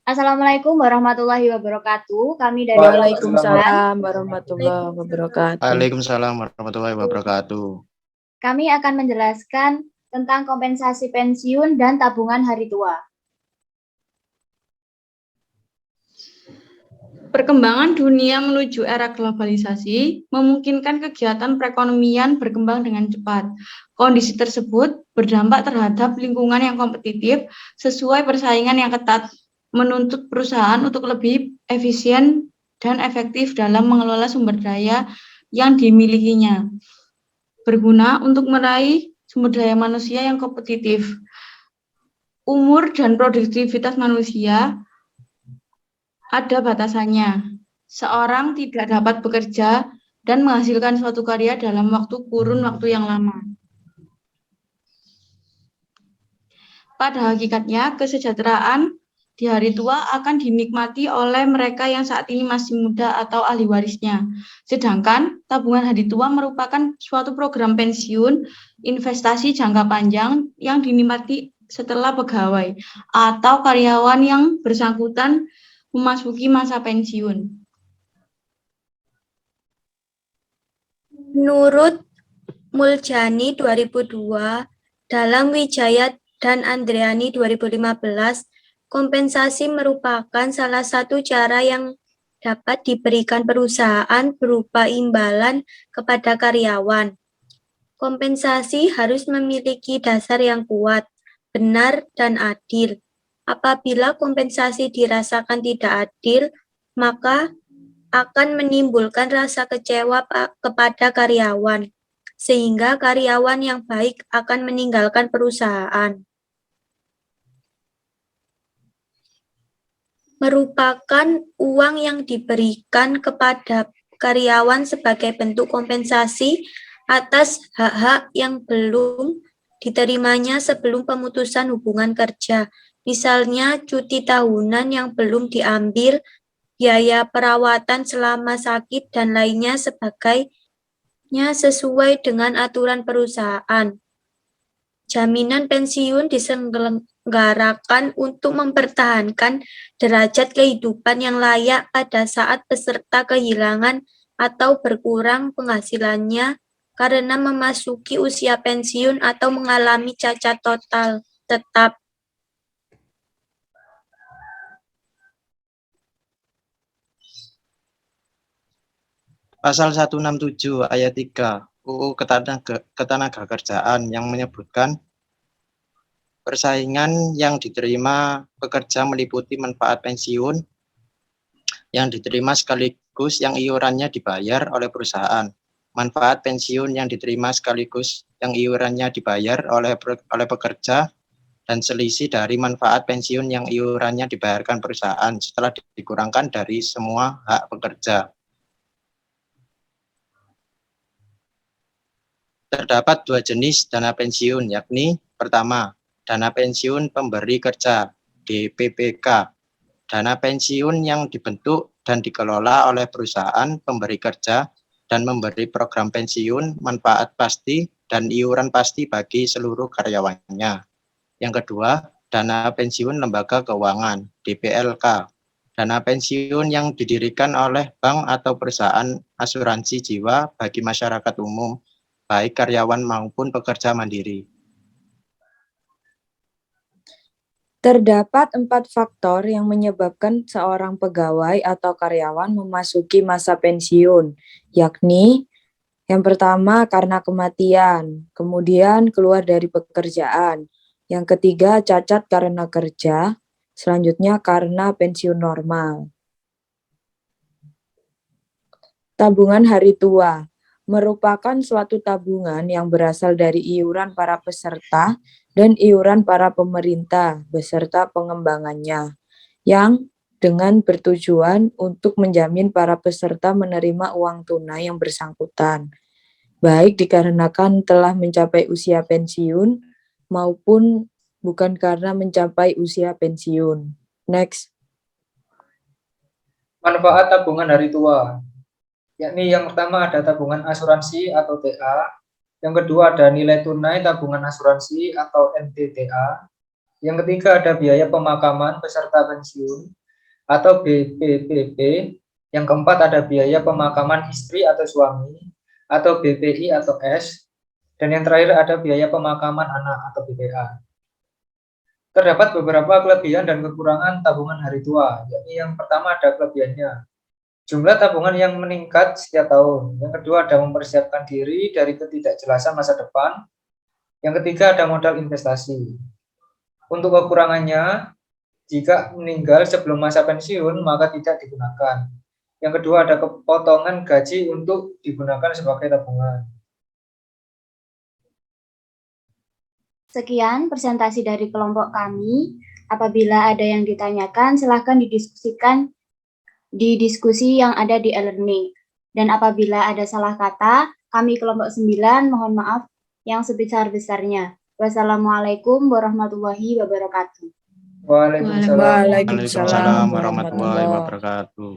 Assalamualaikum warahmatullahi wabarakatuh. Kami dari kelompok 9. Waalaikumsalam warahmatullahi wabarakatuh. Waalaikumsalam warahmatullahi wabarakatuh. Kami akan menjelaskan tentang kompensasi pensiun dan tabungan hari tua. Perkembangan dunia menuju era globalisasi memungkinkan kegiatan perekonomian berkembang dengan cepat. Kondisi tersebut berdampak terhadap lingkungan yang kompetitif sesuai persaingan yang ketat, menuntut perusahaan untuk lebih efisien dan efektif dalam mengelola sumber daya yang dimilikinya, berguna untuk meraih sumber daya manusia yang kompetitif. Umur dan produktivitas manusia ada batasannya. Seorang tidak dapat bekerja dan menghasilkan suatu karya dalam kurun waktu yang lama. Pada hakikatnya, kesejahteraan di hari tua akan dinikmati oleh mereka yang saat ini masih muda atau ahli warisnya. Sedangkan tabungan hari tua merupakan suatu program pensiun, investasi jangka panjang yang dinikmati setelah pegawai atau karyawan yang bersangkutan memasuki masa pensiun. Menurut Muljani 2002, dalam Wijaya dan Andriani 2015, kompensasi merupakan salah satu cara yang dapat diberikan perusahaan berupa imbalan kepada karyawan. Kompensasi harus memiliki dasar yang kuat, benar, dan adil. Apabila kompensasi dirasakan tidak adil, maka akan menimbulkan rasa kecewa kepada karyawan, sehingga karyawan yang baik akan meninggalkan perusahaan. Merupakan uang yang diberikan kepada karyawan sebagai bentuk kompensasi atas hak-hak yang belum diterimanya sebelum pemutusan hubungan kerja, misalnya cuti tahunan yang belum diambil, biaya perawatan selama sakit, dan lainnya sebagainya sesuai dengan aturan perusahaan. Jaminan pensiun diselenggarakan untuk mempertahankan derajat kehidupan yang layak pada saat peserta kehilangan atau berkurang penghasilannya karena memasuki usia pensiun atau mengalami cacat total tetap. Pasal 167 ayat 3 UU Ketenagakerjaan yang menyebutkan persaingan yang diterima pekerja meliputi manfaat pensiun yang diterima sekaligus yang iurannya dibayar oleh perusahaan, manfaat pensiun yang diterima sekaligus yang iurannya dibayar oleh pekerja, dan selisih dari manfaat pensiun yang iurannya dibayarkan perusahaan setelah dikurangkan dari semua hak pekerja. Terdapat dua jenis dana pensiun, yakni pertama, dana pensiun pemberi kerja (DPPK). Dana pensiun yang dibentuk dan dikelola oleh perusahaan pemberi kerja dan memberi program pensiun, manfaat pasti, dan iuran pasti bagi seluruh karyawannya. Yang kedua, dana pensiun lembaga keuangan (DPLK). Dana pensiun yang didirikan oleh bank atau perusahaan asuransi jiwa bagi masyarakat umum, baik karyawan maupun pekerja mandiri. Terdapat 4 faktor yang menyebabkan seorang pegawai atau karyawan memasuki masa pensiun, yakni yang pertama karena kematian, kemudian keluar dari pekerjaan, yang ketiga cacat karena kerja, selanjutnya karena pensiun normal. Tabungan hari tua merupakan suatu tabungan yang berasal dari iuran para peserta dan iuran para pemerintah beserta pengembangannya, yang dengan bertujuan untuk menjamin para peserta menerima uang tunai yang bersangkutan, baik dikarenakan telah mencapai usia pensiun maupun bukan karena mencapai usia pensiun. Next. Manfaat tabungan hari tua, yakni yang pertama ada tabungan asuransi atau TA, yang kedua ada nilai tunai tabungan asuransi atau NTTA, Yang ketiga ada biaya pemakaman peserta pensiun atau BPPP. Yang keempat ada biaya pemakaman istri atau suami atau BPI atau S. Dan yang terakhir ada biaya pemakaman anak atau BPA. Terdapat beberapa kelebihan dan kekurangan tabungan hari tua. Yakni yang pertama ada kelebihannya. Jumlah tabungan yang meningkat setiap tahun. Yang kedua ada mempersiapkan diri dari ketidakjelasan masa depan. Yang ketiga ada modal investasi. Untuk kekurangannya, jika meninggal sebelum masa pensiun maka tidak digunakan. Yang kedua ada kepotongan gaji untuk digunakan sebagai tabungan. Sekian presentasi dari kelompok kami. Apabila ada yang ditanyakan, silahkan didiskusikan di diskusi yang ada di e-learning. Dan apabila ada salah kata, kami kelompok 9 mohon maaf yang sebesar-besarnya. Wassalamualaikum warahmatullahi wabarakatuh. Waalaikumsalam. Waalaikumsalam warahmatullahi wabarakatuh.